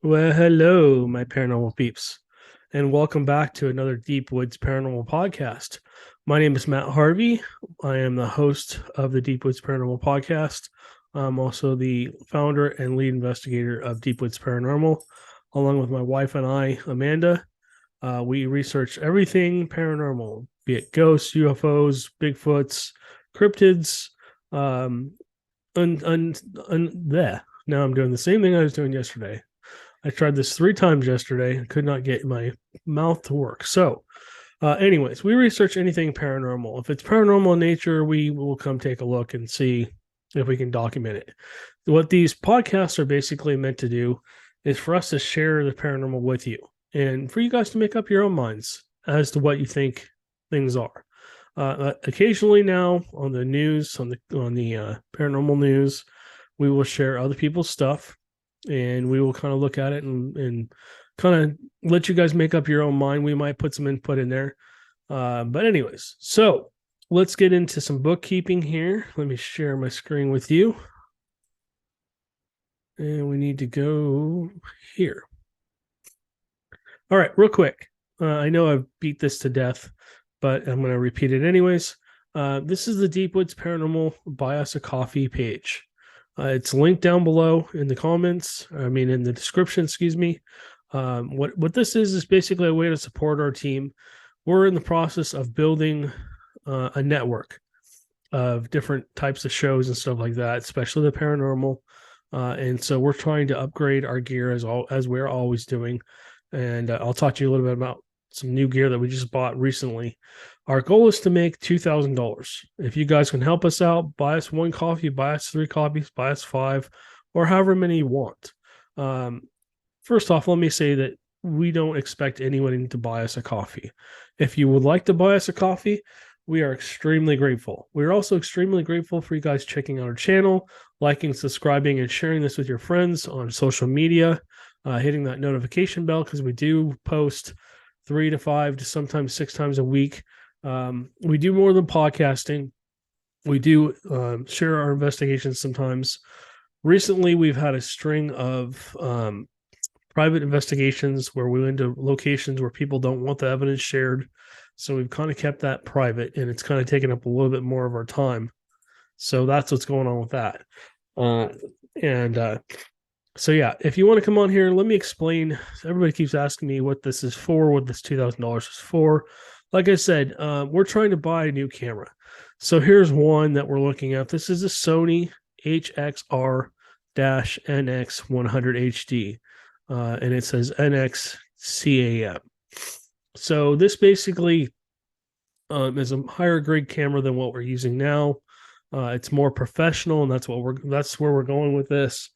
Well, hello, my paranormal peeps, and welcome back to another Deep Woods Paranormal Podcast. My name is Matt Harvey. I am the host of the Deep Woods Paranormal Podcast. I'm also the founder and lead investigator of Deep Woods Paranormal, along with my wife and I, Amanda. We research everything paranormal, be it ghosts, UFOs, Bigfoots, cryptids, um, there. Now I'm doing the same thing I was doing yesterday. I tried this 3 times yesterday and could not get my mouth to work. Anyways, we research anything paranormal. If it's paranormal in nature, we will come take a look and see if we can document it. What these podcasts are basically meant to do is for us to share the paranormal with you and for you guys to make up your own minds as to what you think things are. Occasionally now on the news, on the paranormal news, we will share other people's stuff and we will kind of look at it and kind of let you guys make up your own mind. We might put some input in there. But anyways, so let's get into some bookkeeping here. Let me share my screen with you. And we need to go here. All right, real quick. I know I've beat this to death, but I'm going to repeat it anyways. This is the Deep Woods Paranormal Buy Us a Coffee page. It's linked down below in the comments. In the description, excuse me. What this is basically a way to support our team. We're in the process of building a network of different types of shows and stuff like that, especially the paranormal. And so we're trying to upgrade our gear as we're always doing. And I'll talk to you a little bit about some new gear that we just bought recently. Our goal is to make $2,000. If you guys can help us out, buy us 1 coffee, buy us 3 coffees, buy us 5, or however many you want. First off, let me say that we don't expect anyone to buy us a coffee. If you would like to buy us a coffee, we are extremely grateful. We're also extremely grateful for you guys checking out our channel, liking, subscribing, and sharing this with your friends on social media, hitting that notification bell because we do post 3 to 5 to sometimes 6 times a week. We do more than podcasting. We do share our investigations sometimes. Recently, we've had a string of private investigations where we went to locations where people don't want the evidence shared. So we've kind of kept that private, and it's kind of taken up a little bit more of our time. So that's what's going on with that. So yeah, if you want to come on here, let me explain. Everybody keeps asking me what this is for, what this $2,000 is for. Like I said, we're trying to buy a new camera. So here's one that we're looking at. This is a Sony HXR-NX100 HD, and it says NXCAM. So this basically is a higher grade camera than what we're using now. It's more professional, and that's where we're going with this.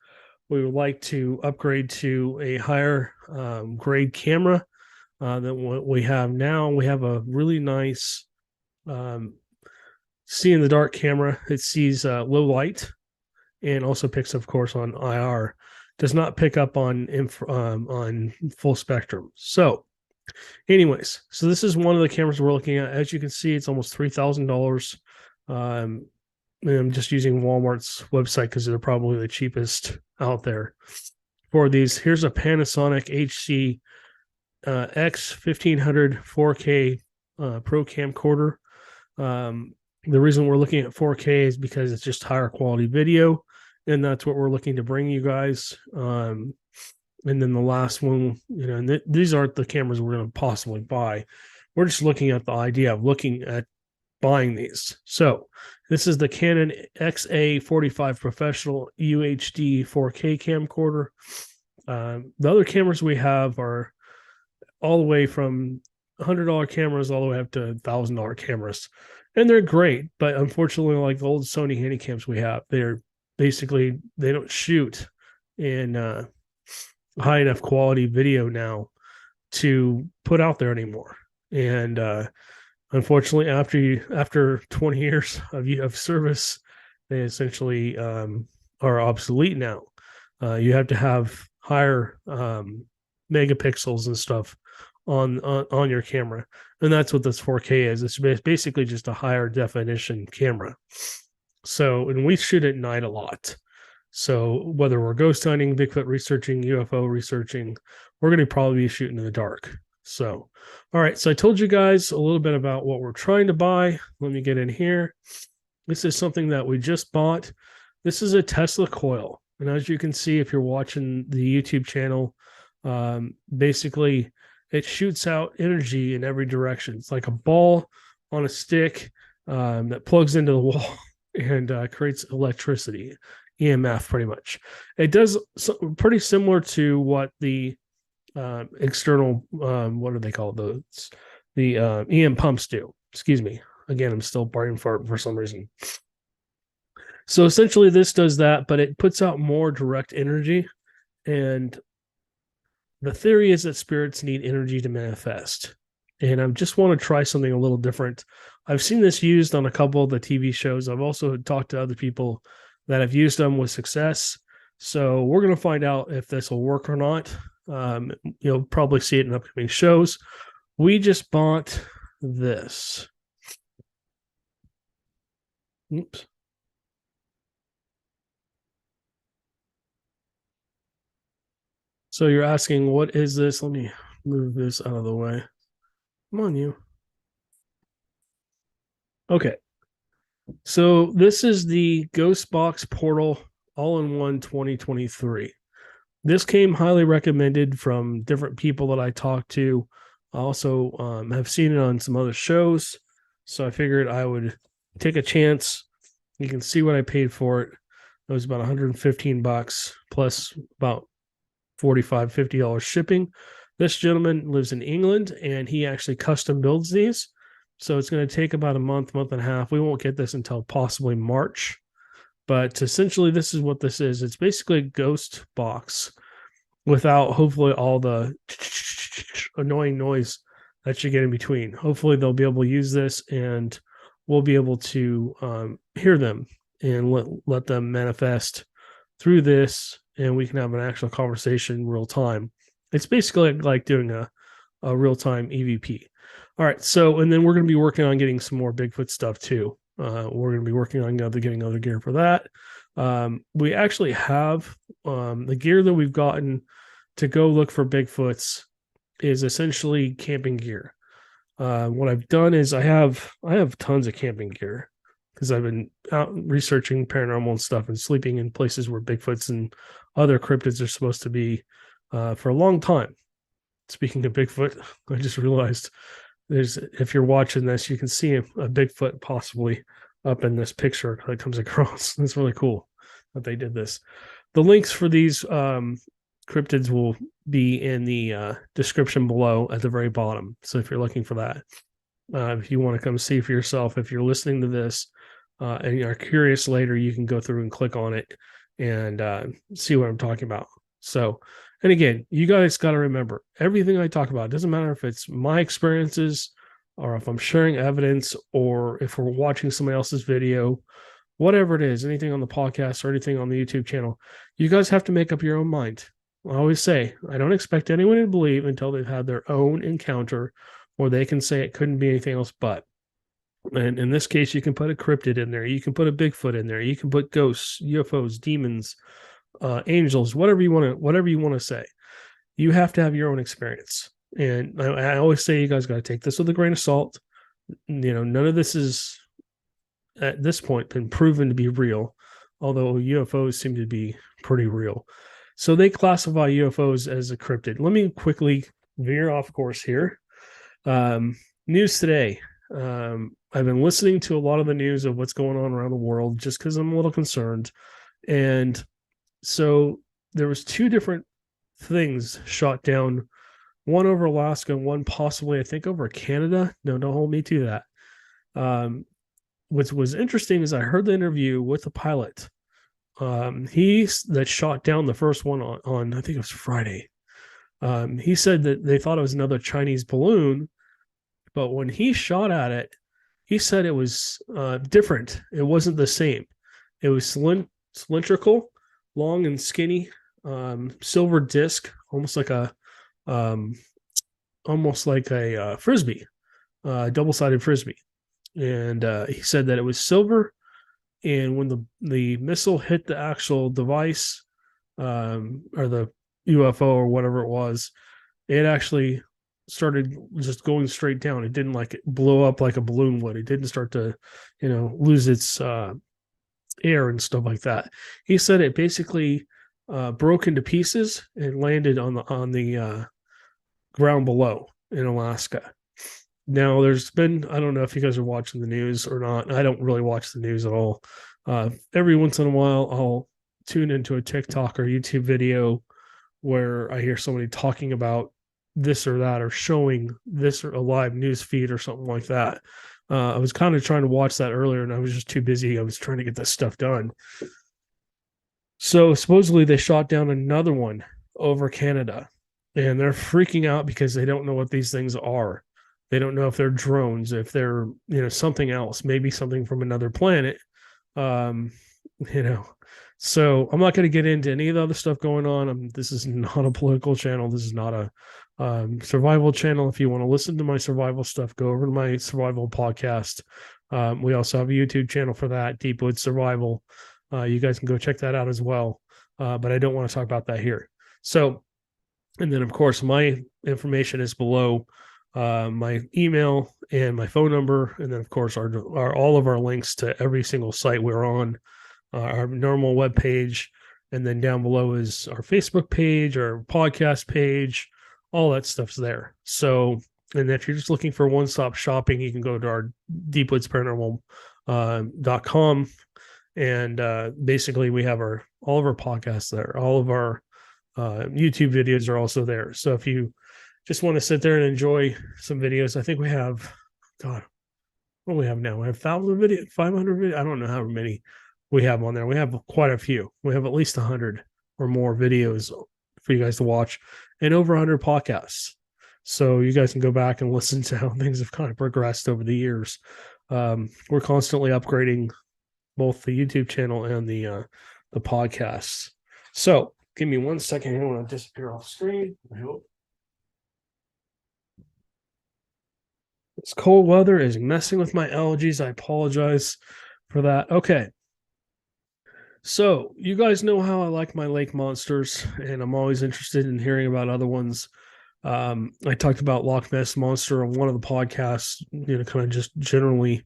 We would like to upgrade to a higher grade camera than what we have now. We have a really nice see in the dark camera. It sees low light and also picks up, of course, on IR. Does not pick up on full spectrum. So, anyways, so this is one of the cameras we're looking at. As you can see, it's almost $3,000. And I'm just using Walmart's website because they're probably the cheapest out there for these. Here's a Panasonic HC X1500 4K Pro camcorder. The reason we're looking at 4K is because it's just higher quality video, and that's what we're looking to bring you guys. And then the last one, and these aren't the cameras we're going to possibly buy. We're just looking at the idea of looking at buying these. So this is the Canon XA45 Professional UHD 4K camcorder. The other cameras we have are all the way from $100 cameras all the way up to $1,000 cameras. And they're great, but unfortunately, like the old Sony Handycams we have, they don't shoot in high enough quality video now to put out there anymore. And unfortunately, after 20 years of service, they essentially are obsolete now. You have to have higher megapixels and stuff on your camera, and that's what this 4K is. It's basically just a higher definition camera. So, and we shoot at night a lot. So whether we're ghost hunting, Bigfoot researching, UFO researching, we're going to probably be shooting in the dark. So, all right. So I told you guys a little bit about what we're trying to buy. Let me get in here. This is something that we just bought. This is a Tesla coil. And as you can see, if you're watching the YouTube channel, basically it shoots out energy in every direction. It's like a ball on a stick that plugs into the wall and creates electricity, EMF, pretty much. It does pretty similar to what the external, what do they call those? The EM pumps do. Excuse me. Again, I'm still brain fart for some reason. So essentially this does that, but it puts out more direct energy. And the theory is that spirits need energy to manifest. And I just want to try something a little different. I've seen this used on a couple of the TV shows. I've also talked to other people that have used them with success. So we're going to find out if this will work or not. You'll probably see it in upcoming shows. We just bought this. Oops. So you're asking, what is this? Let me move this out of the way. Come on, you. Okay. So this is the Ghost Box Portal All-in-One 2023. This came highly recommended from different people that I talked to. I also have seen it on some other shows. So I figured I would take a chance. You can see what I paid for it. It was about $115 plus about $45, $50 shipping. This gentleman lives in England and he actually custom builds these. So it's going to take about a month and a half. We won't get this until possibly March. But essentially, this is what this is. It's basically a ghost box without hopefully all the annoying noise that you get in between. Hopefully, they'll be able to use this and we'll be able to hear them and let them manifest through this, and we can have an actual conversation real time. It's basically like doing a real time EVP. All right, so and then we're going to be working on getting some more Bigfoot stuff too. We're going to be working on getting other gear for that. We actually have the gear that we've gotten to go look for Bigfoots is essentially camping gear. What I've done is I have tons of camping gear because I've been out researching paranormal and stuff and sleeping in places where Bigfoots and other cryptids are supposed to be for a long time. Speaking of Bigfoot, I just realized if you're watching this, you can see a Bigfoot possibly up in this picture that comes across. That's really cool that they did this. The links for these cryptids will be in the description below at the very bottom. So if you're looking for that, if you want to come see for yourself, if you're listening to this and you're curious later, you can go through and click on it and see what I'm talking about. So, and again, you guys got to remember, everything I talk about, it doesn't matter if it's my experiences or if I'm sharing evidence or if we're watching somebody else's video, whatever it is, anything on the podcast or anything on the YouTube channel, you guys have to make up your own mind. I always say, I don't expect anyone to believe until they've had their own encounter or they can say it couldn't be anything else but. And in this case, you can put a cryptid in there. You can put a Bigfoot in there. You can put ghosts, UFOs, demons, angels, whatever you want to say. You have to have your own experience. And I always say you guys got to take this with a grain of salt. None of this is at this point been proven to be real, although UFOs seem to be pretty real. So they classify UFOs as a cryptid. Let me quickly veer off course here. News today. I've been listening to a lot of the news of what's going on around the world just because I'm a little concerned. And so there was two different things shot down, one over Alaska and one possibly, I think, over Canada. No, don't hold me to that. What was interesting is I heard the interview with the pilot. He that shot down the first one on I think it was Friday. He said that they thought it was another Chinese balloon, but when he shot at it, he said it was different. It wasn't the same. It was cylindrical, long and skinny, silver disc, almost like a frisbee, double-sided frisbee. And he said that it was silver and when the missile hit the actual device, or the UFO or whatever it was, it actually started just going straight down. It didn't like blow up like a balloon would. It didn't start to, lose its air and stuff like that. He said it basically broke into pieces and landed on the ground below in Alaska. Now, there's been, I don't know if you guys are watching the news or not. I don't really watch the news at all. Every once in a while, I'll tune into a TikTok or YouTube video where I hear somebody talking about this or that, or showing this or a live news feed or something like that. I was kind of trying to watch that earlier, and I was just too busy. I was trying to get this stuff done. So supposedly they shot down another one over Canada, and they're freaking out because they don't know what these things are. They don't know if they're drones, if they're something else, maybe something from another planet. Um, So I'm not going to get into any of the other stuff going on. This is not a political channel. This is not a survival channel. If you want to listen to my survival stuff, go over to my survival podcast. We also have a YouTube channel for that, Deep Woods Survival. You guys can go check that out as well. But I don't want to talk about that here. So, and then of course, my information is below, my email and my phone number. And then of course, our all of our links to every single site we're on, our normal web page. And then down below is our Facebook page, our podcast page, all that stuff's there. So, and if you're just looking for one-stop shopping, you can go to our deepwoodsparanormal.com. And basically we have all of our podcasts there. All of our YouTube videos are also there. So if you just want to sit there and enjoy some videos, I think we have, God, what do we have now? We have 1,000 videos, 500 videos. I don't know how many we have on there. We have quite a few. We have at least 100 or more videos for you guys to watch, and over 100 podcasts. So you guys can go back and listen to how things have kind of progressed over the years. We're constantly upgrading both the YouTube channel and the podcasts. So give me 1 second. I want to disappear off screen. I hope. This cold weather is messing with my allergies. I apologize for that. Okay. So you guys know how I like my lake monsters, and I'm always interested in hearing about other ones. I talked about Loch Ness Monster on one of the podcasts, kind of just generally.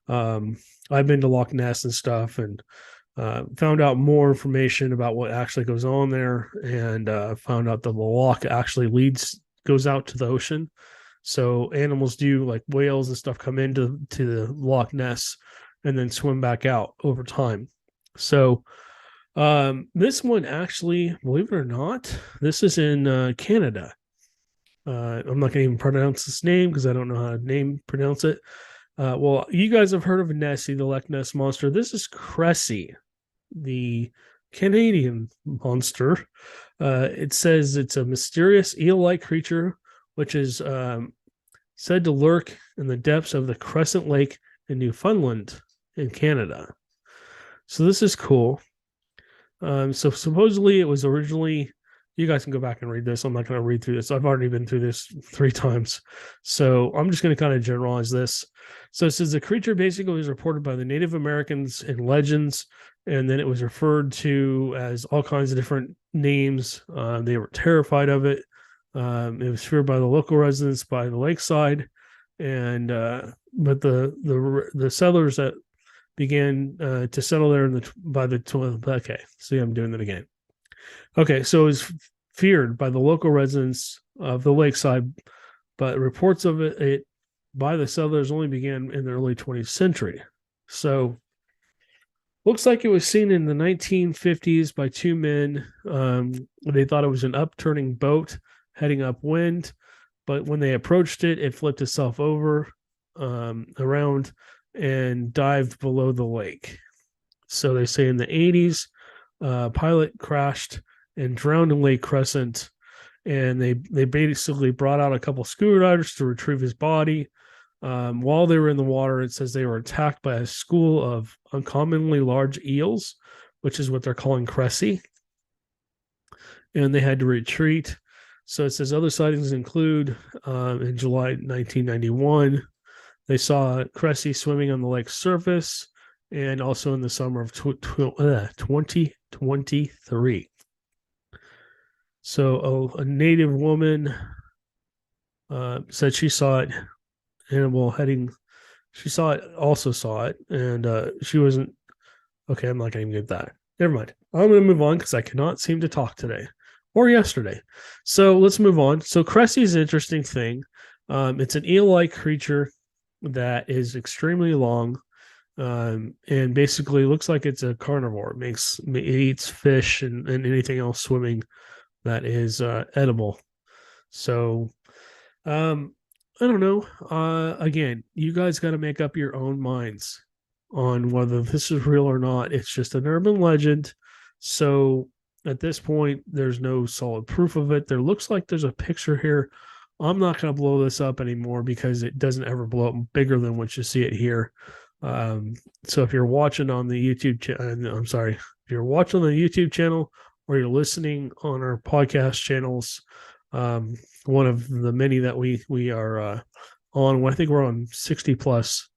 I've been to Loch Ness and stuff, and found out more information about what actually goes on there, and found out that the loch actually goes out to the ocean. So animals do, like whales and stuff, come into the Loch Ness and then swim back out over time. So this one actually, believe it or not, this is in Canada. I'm not going to even pronounce this name because I don't know how to pronounce it. Well, you guys have heard of Nessie, the Loch Ness Monster. This is Cressie, the Canadian monster. It says it's a mysterious eel-like creature which is said to lurk in the depths of the Crescent Lake in Newfoundland in Canada. So this is cool. So supposedly it was originally, you guys can go back and read this. I'm not going to read through this. I've already been through this 3 times. So I'm just going to kind of generalize this. So it says the creature basically was reported by the Native Americans in legends, and then it was referred to as all kinds of different names. They were terrified of it. It was feared by the local residents by the lakeside, and but the settlers that began to settle there okay, see, I'm doing that again. Okay, so it was feared by the local residents of the lakeside, but reports of it by the settlers only began in the early 20th century. So looks like it was seen in the 1950s by 2 men. They thought it was an upturning boat heading upwind, but when they approached it, it flipped itself over around and dived below the lake. So they say in the 80s, pilot crashed and drowned in Lake Crescent, and they basically brought out a couple scuba divers to retrieve his body. While they were in the water, it says they were attacked by a school of uncommonly large eels, which is what they're calling Cressie, and they had to retreat. So it says other sightings include in July 1991, they saw Cressie swimming on the lake's surface and also in the summer of 2023. So a native woman said she saw it. Animal heading. She also saw it, and she wasn't. Okay, I'm not going to even get that. Never mind. I'm going to move on because I cannot seem to talk today or yesterday. So let's move on. So Cressie is an interesting thing. It's an eel-like creature that is extremely long, and basically looks like it's a carnivore. It eats fish and anything else swimming that is edible. So I don't know. Again, you guys got to make up your own minds on whether this is real or not. It's just an urban legend. So at this point, there's no solid proof of it. There looks like there's a picture here. I'm not going to blow this up anymore because it doesn't ever blow up bigger than what you see it here. So if you're watching on the YouTube channel, I'm sorry, if you're watching on the YouTube channel or you're listening on our podcast channels, one of the many that we are on. I think we're on 60 plus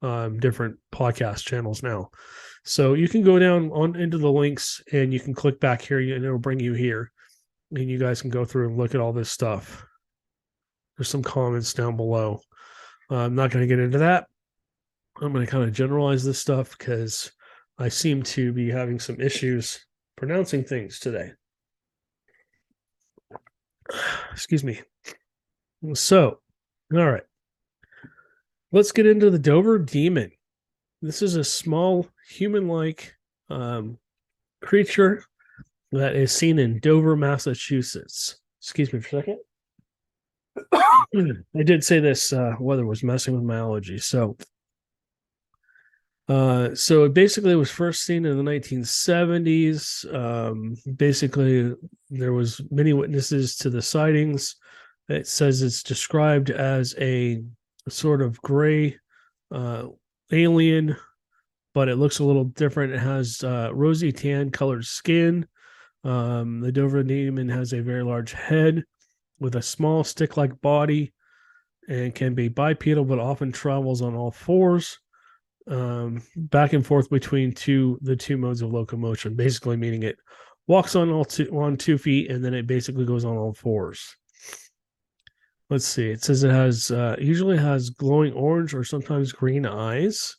different podcast channels now. So you can go down on into the links and you can click back here and it'll bring you here. And you guys can go through and look at all this stuff. There's some comments down below. I'm not going to get into that. I'm going to kind of generalize this stuff because I seem to be having some issues pronouncing things today. Excuse me. So, all right. Let's get into the Dover Demon. This is a small human-like creature that is seen in Dover, Massachusetts. Excuse me for a second. I did say this weather was messing with my allergies. So it basically was first seen in the 1970s. Basically, there was many witnesses to the sightings. It says it's described as a sort of gray alien, but it looks a little different. It has rosy tan colored skin. The Dover demon has a very large head with a small stick-like body and can be bipedal, but often travels on all fours, back and forth between the two modes of locomotion, basically meaning it walks on 2 feet and then it basically goes on all fours. Let's see. It says it has usually has glowing orange or sometimes green eyes.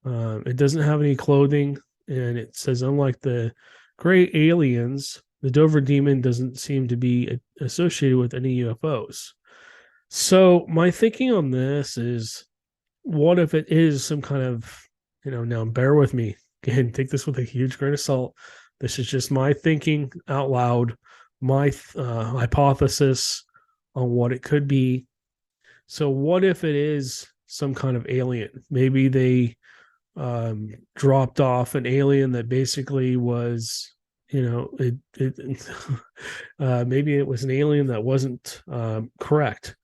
It doesn't have any clothing, and it says unlike the gray aliens, the Dover demon doesn't seem to be associated with any UFOs. So my thinking on this is, what if it is some kind of, now bear with me. Again, take this with a huge grain of salt. This is just my thinking out loud, my hypothesis on what it could be. So what if it is some kind of alien? Maybe they dropped off an alien that basically was, maybe it was an alien that wasn't correct.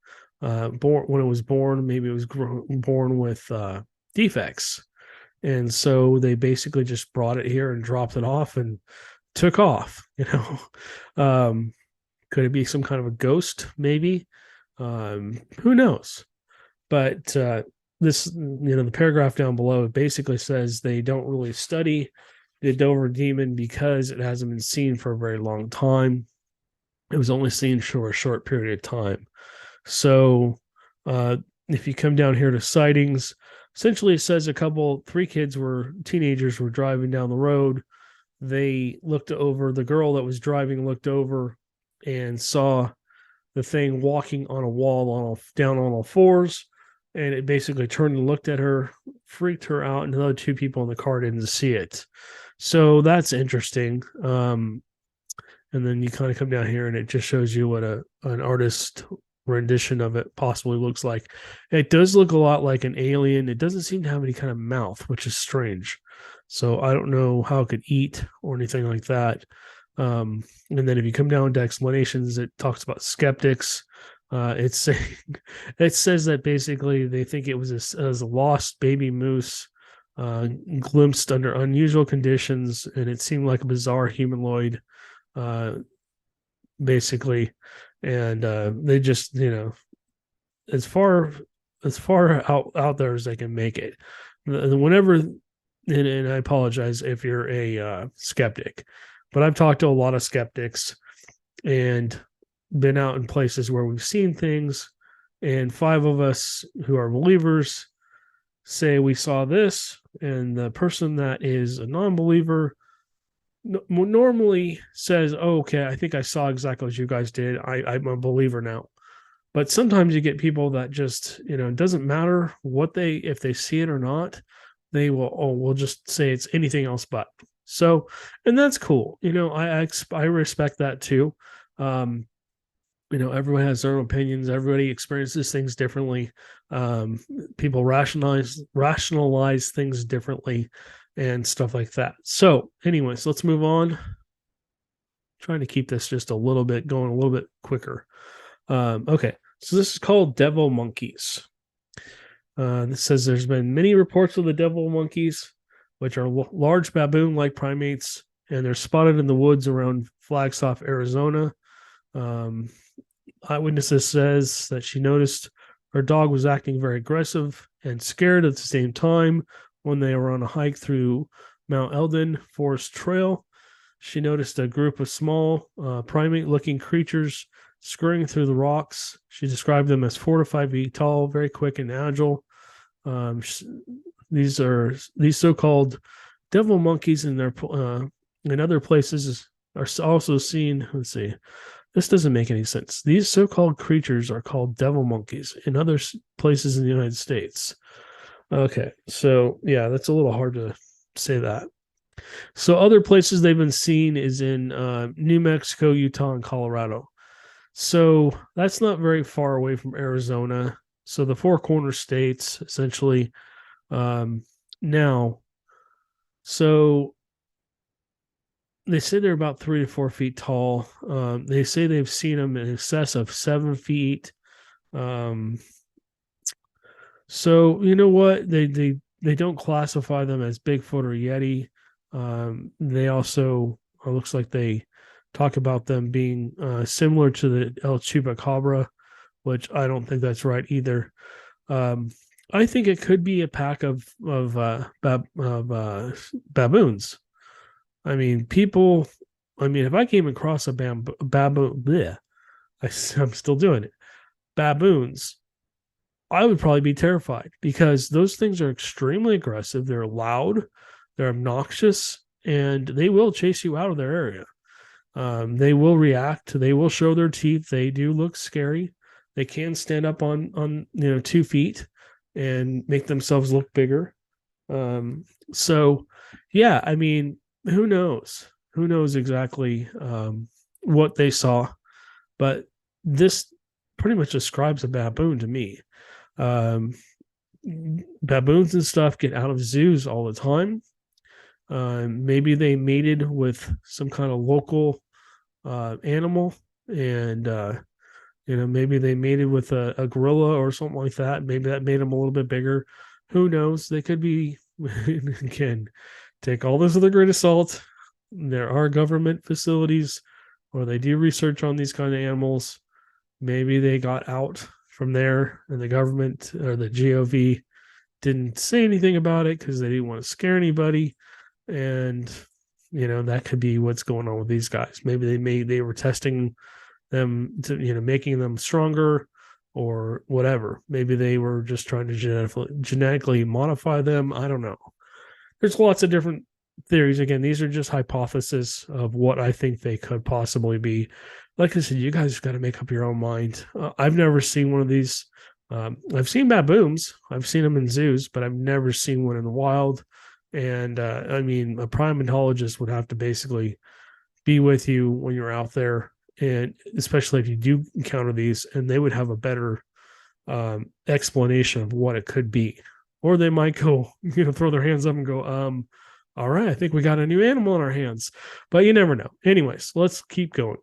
When it was born, maybe it was born with defects. And so they basically just brought it here and dropped it off and took off, Could it be some kind of a ghost? Maybe. Who knows? But this, the paragraph down below basically says they don't really study the Dover demon because it hasn't been seen for a very long time. It was only seen for a short period of time. So if you come down here to sightings, essentially it says three teenagers were driving down the road. They looked over, the girl that was driving looked over and saw the thing walking on a wall down on all fours. And it basically turned and looked at her, freaked her out, and the other two people in the car didn't see it. So that's interesting. And then you kind of come down here and it just shows you what an artist rendition of it possibly looks like. It does look a lot like an alien. It doesn't seem to have any kind of mouth, which is strange. So I don't know how it could eat or anything like that. And then if you come down to explanations, it talks about skeptics. It says that basically they think it was a lost baby moose, glimpsed under unusual conditions, and it seemed like a bizarre humanoid, basically. And they just, as far out there as they can make it. Whenever and I apologize if you're a skeptic, but I've talked to a lot of skeptics and been out in places where we've seen things, and 5 of us who are believers say we saw this, and the person that is a non-believer normally says, oh, okay, I think I saw exactly what you guys did. I'm a believer now. But sometimes you get people that just, it doesn't matter if they see it or not, they will just say it's anything else but. So, and that's cool. I respect that too. Um, everyone has their own opinions. Everybody experiences things differently. People rationalize things differently and stuff like that. So, anyways, let's move on. Trying to keep this just going a little bit quicker. Okay, so this is called devil monkeys. This says there's been many reports of the devil monkeys, which are large baboon-like primates, and they're spotted in the woods around Flagstaff, Arizona. Eyewitnesses says that she noticed her dog was acting very aggressive and scared at the same time when they were on a hike through Mount Eldon Forest Trail. She noticed a group of small primate-looking creatures scurrying through the rocks. She described them as 4 to 5 feet tall, very quick and agile. These so-called devil monkeys in other places are also seen. Let's see. This doesn't make any sense. These so-called creatures are called devil monkeys in other places in the United States. Okay, so yeah, that's a little hard to say that. So other places they've been seen is in New Mexico, Utah, and Colorado. So that's not very far away from Arizona. So the 4 corner states, essentially. Now, so they say they're about 3 to 4 feet tall. They say they've seen them in excess of 7 feet. So you know what? They don't classify them as Bigfoot or Yeti. They also, it looks like they talk about them being similar to the El Chupacabra, which I don't think that's right either. I think it could be a pack of baboons. I mean, if I came across a baboon, I'm still doing it. Baboons, I would probably be terrified because those things are extremely aggressive. They're loud, they're obnoxious, and they will chase you out of their area. They will react. They will show their teeth. They do look scary. They can stand up on 2 feet and make themselves look bigger. So, yeah, I mean, who knows? Who knows exactly what they saw? But this pretty much describes a baboon to me. Baboons and stuff get out of zoos all the time. Maybe they mated with some kind of local animal, and maybe they mated with a gorilla or something like that. Maybe that made them a little bit bigger. Who knows? They could be. Again, take all this with a grain of salt. There are government facilities where they do research on these kind of animals. Maybe they got out from there, and the government or the GOV didn't say anything about it because they didn't want to scare anybody. And that could be what's going on with these guys. Maybe they were testing them to making them stronger or whatever. Maybe they were just trying to genetically modify them. I don't know. There's lots of different theories. Again, these are just hypotheses of what I think they could possibly be. Like I said, you guys got to make up your own mind. I've never seen one of these. I've seen baboons. I've seen them in zoos, but I've never seen one in the wild. And I mean, a primatologist would have to basically be with you when you're out there, and especially if you do encounter these, and they would have a better explanation of what it could be. Or they might go, throw their hands up and go, all right, I think we got a new animal in our hands. But you never know. Anyways, let's keep going.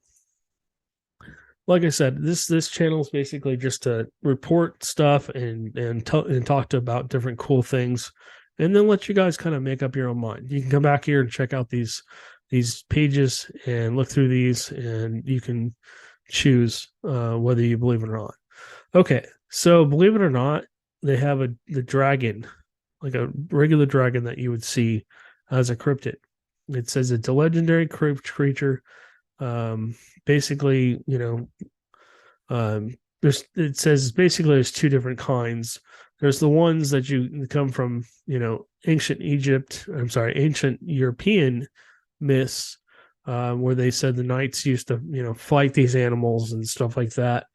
Like I said, this channel is basically just to report stuff and talk about different cool things, and then let you guys kind of make up your own mind. You can come back here and check out these pages and look through these, and you can choose whether you believe it or not. Okay, so believe it or not, they have the dragon like a regular dragon that you would see as a cryptid. It says it's a legendary creature. Basically, it says basically there's two different kinds. There's the ones that you come from, ancient European myths, where they said the knights used to, fight these animals and stuff like that.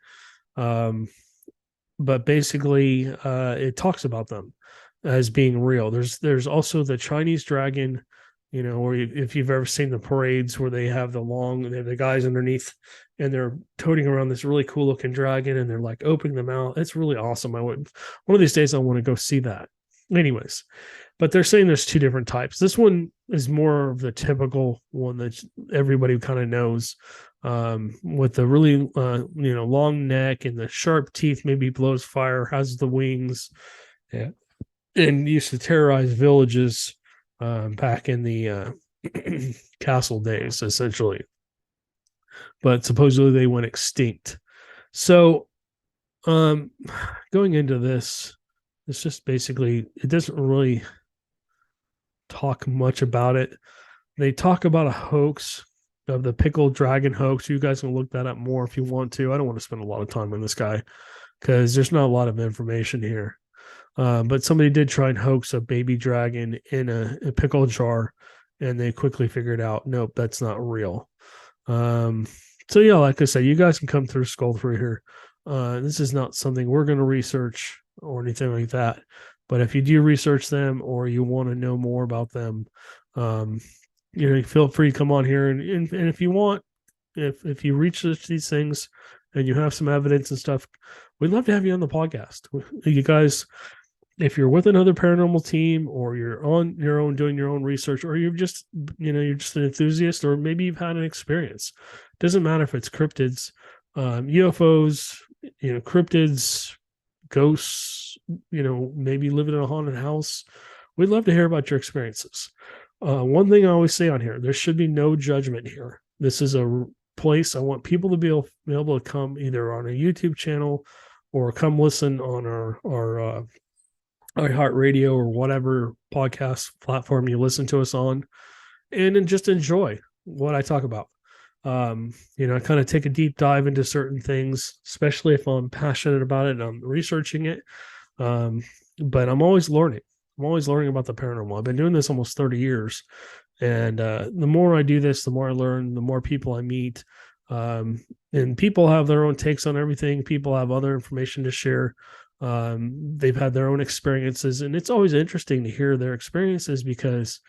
But basically, it talks about them as being real. There's also the Chinese dragon, or if you've ever seen the parades where they have the guys underneath and they're toting around this really cool looking dragon and they're like opening them out. It's really awesome. One of these days I want to go see that. Anyways, but they're saying there's two different types. This one is more of the typical one that everybody kind of knows, with the really long neck and the sharp teeth, maybe blows fire, has the wings, yeah, and used to terrorize villages back in the castle days, essentially. But supposedly they went extinct. So, going into this, it's just basically, it doesn't really talk much about it. They talk about a hoax of the pickled dragon hoax. You guys can look that up more if you want to. I don't want to spend a lot of time on this guy because there's not a lot of information here. But somebody did try and hoax a baby dragon in a pickle jar, and they quickly figured out, nope, that's not real. So yeah, like I said, you guys can come through, scroll through here. This is not something we're going to research or anything like that. But if you do research them or you want to know more about them, feel free to come on here. And if you want, if you research these things and you have some evidence and stuff, we'd love to have you on the podcast. You guys, if you're with another paranormal team or you're on your own doing your own research, or you're just an enthusiast, or maybe you've had an experience, doesn't matter if it's cryptids, UFOs, cryptids, ghosts, maybe living in a haunted house. We'd love to hear about your experiences. One thing I always say on here, there should be no judgment here. This is a place I want people to be able to come either on a YouTube channel or come listen on our iHeartRadio or whatever podcast platform you listen to us on, and just enjoy what I talk about. I kind of take a deep dive into certain things, especially if I'm passionate about it and I'm researching it. But I'm always learning. I'm always learning about the paranormal. I've been doing this almost 30 years. And the more I do this, the more I learn, the more people I meet. And people have their own takes on everything. People have other information to share. They've had their own experiences. And it's always interesting to hear their experiences because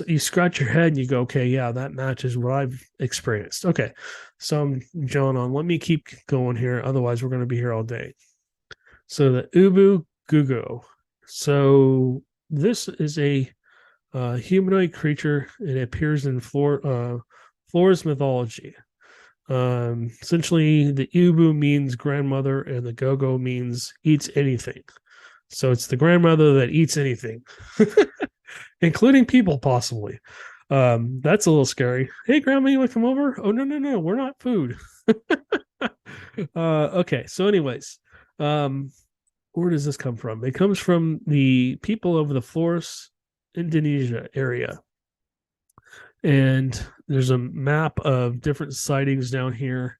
you scratch your head and you go, okay, yeah, that matches what I've experienced. Okay, so I'm John on. Let me keep going here. Otherwise, we're going to be here all day. So the Ebu Gogo. So this is a humanoid creature. It appears in Flora's mythology. Essentially, the Ebu means grandmother and the Gogo means eats anything. So it's the grandmother that eats anything. Including people, possibly. That's a little scary. Hey, Grandma, you want to come over? Oh, no, we're not food. Okay, so anyways, where does this come from? It comes from the people of the Flores, Indonesia area. And there's a map of different sightings down here.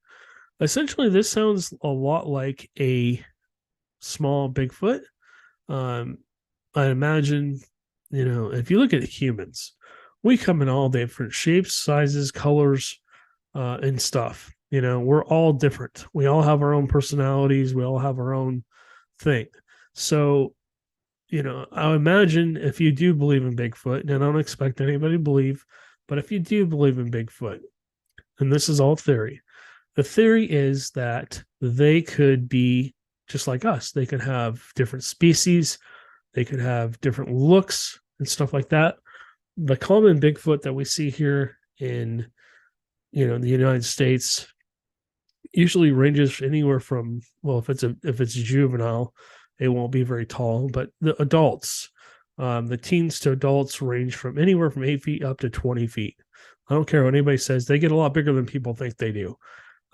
Essentially, this sounds a lot like a small Bigfoot. I imagine, if you look at humans, we come in all different shapes, sizes, colors, and stuff. We're all different. We all have our own personalities. We all have our own thing. So, I imagine if you do believe in Bigfoot, and I don't expect anybody to believe, but if you do believe in Bigfoot, and this is all theory, the theory is that they could be just like us. They could have different species. They could have different looks and stuff like that. The common Bigfoot that we see here in, the United States usually ranges anywhere from, well, if it's juvenile, it won't be very tall, but the adults, the teens to adults range from anywhere from 8 feet up to 20 feet. I don't care what anybody says. They get a lot bigger than people think they do.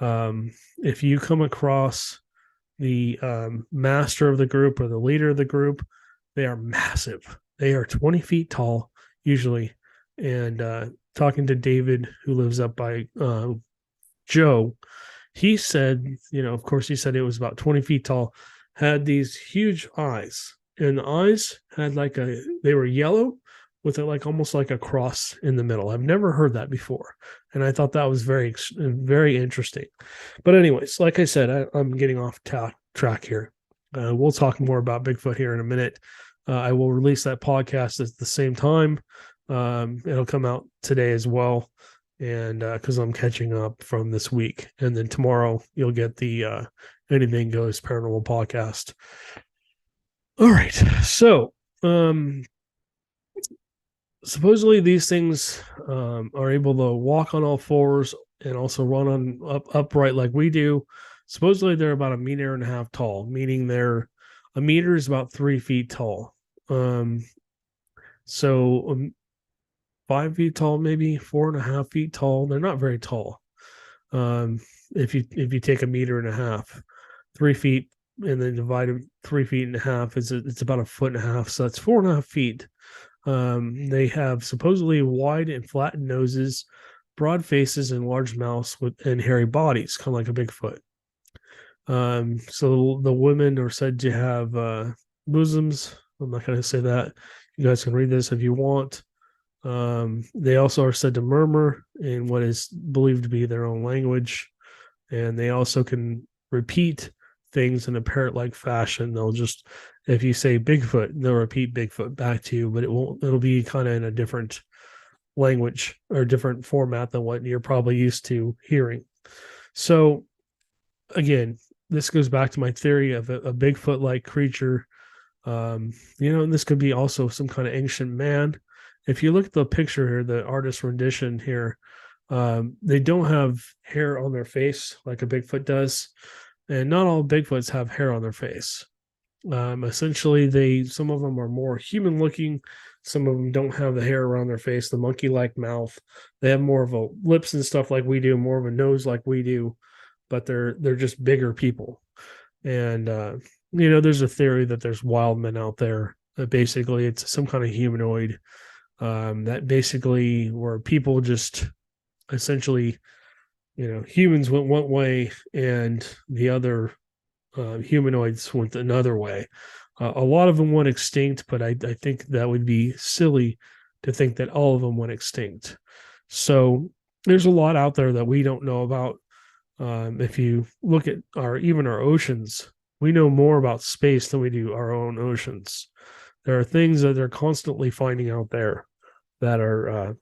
If you come across the master of the group or the leader of the group, They are massive. They are 20 feet tall, usually. And talking to David, who lives up by Joe, he said, of course, he said it was about 20 feet tall, had these huge eyes. And the eyes had they were yellow with almost like a cross in the middle. I've never heard that before. And I thought that was very, very interesting. But, anyways, like I said, I'm getting off track here. We'll talk more about Bigfoot here in a minute. I will release that podcast at the same time. It'll come out today as well. And because I'm catching up from this week. And then tomorrow you'll get the Anything Goes Paranormal Podcast. All right. So, supposedly these things are able to walk on all fours and also run on upright like we do. Supposedly they're about 1.5 meters tall, meaning they're a meter is about 3 feet tall. So 5 feet tall, maybe 4.5 feet tall. They're not very tall. If you take 1.5 meters, 3 feet, and then divide 3 feet and a half, it's about 1.5 feet. So that's 4.5 feet. They have supposedly wide and flattened noses, broad faces, and large mouths and hairy bodies, kind of like a Bigfoot. So the women are said to have bosoms. I'm not going to say that. You guys can read this if you want. They also are said to murmur in what is believed to be their own language, and they also can repeat things in a parrot-like fashion. They'll just, if you say Bigfoot, they'll repeat Bigfoot back to you, but it'll be kind of in a different language or different format than what you're probably used to hearing. So again, this goes back to my theory of a Bigfoot-like creature. And this could be also some kind of ancient man. If you look at the picture here, the artist rendition here, they don't have hair on their face like a Bigfoot does. And not all Bigfoots have hair on their face. Essentially, some of them are more human looking. Some of them don't have the hair around their face, the monkey-like mouth. They have more of a lips and stuff like we do, more of a nose like we do, but they're just bigger people. And there's a theory that there's wild men out there. That basically, it's some kind of humanoid that basically where people just essentially, humans went one way and the other humanoids went another way. A lot of them went extinct, but I think that would be silly to think that all of them went extinct. So there's a lot out there that we don't know about. If you look at our oceans, we know more about space than we do our own oceans. There are things that they're constantly finding out there that are,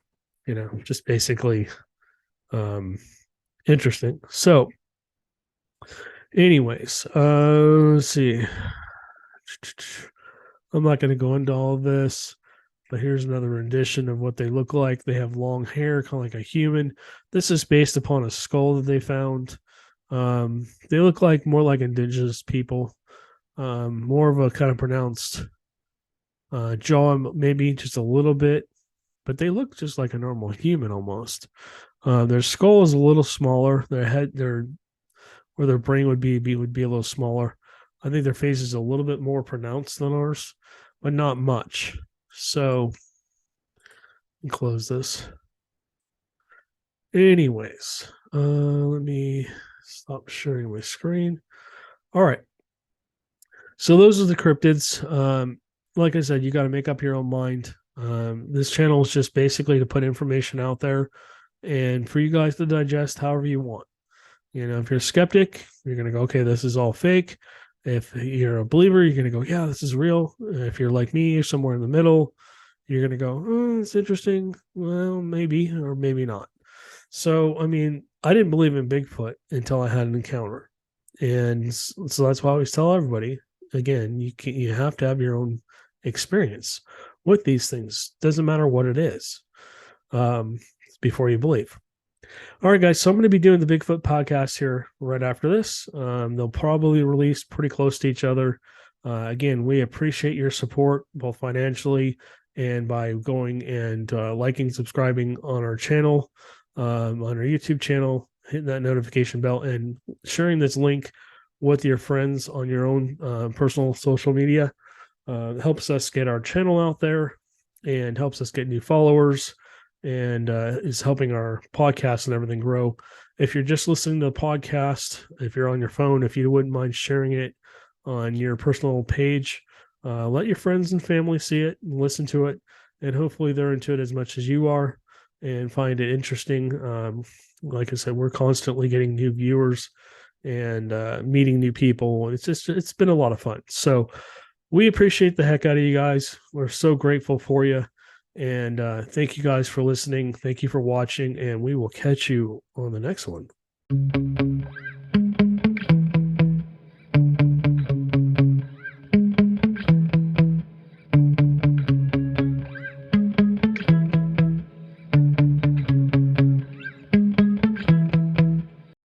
just basically interesting. So, anyways, let's see. I'm not going to go into all of this, but here's another rendition of what they look like. They have long hair, kind of like a human. This is based upon a skull that they found. They look more like indigenous people, more of a kind of pronounced jaw, maybe just a little bit, but they look just like a normal human almost. Their skull is a little smaller. Their head, where their brain would be a little smaller. I think their face is a little bit more pronounced than ours, but not much. So, close this. Anyways, let me stop sharing my screen. All right. So those are the cryptids. Like I said, you got to make up your own mind. This channel is just basically to put information out there and for you guys to digest however you want. If you're a skeptic, you're going to go, okay, this is all fake. If you're a believer, you're going to go, yeah, this is real. If you're like me, you're somewhere in the middle, you're going to go, oh, it's interesting. Well, maybe or maybe not. So, I didn't believe in Bigfoot until I had an encounter. And so that's why I always tell everybody, again, you have to have your own experience with these things. Doesn't matter what it is before you believe. All right, guys. So I'm going to be doing the Bigfoot podcast here right after this. They'll probably release pretty close to each other. Again, we appreciate your support, both financially and by going and liking, subscribing on our channel, on our YouTube channel, hitting that notification bell, and sharing this link with your friends on your own personal social media. helps us get our channel out there and helps us get new followers and is helping our podcast and everything grow. If you're just listening to the podcast, if you're on your phone, if you wouldn't mind sharing it on your personal page, let your friends and family see it and listen to it. And hopefully they're into it as much as you are and find it interesting. Like I said, we're constantly getting new viewers and meeting new people. It's been a lot of fun. So we appreciate the heck out of you guys. We're so grateful for you. And thank you guys for listening. Thank you for watching. And we will catch you on the next one.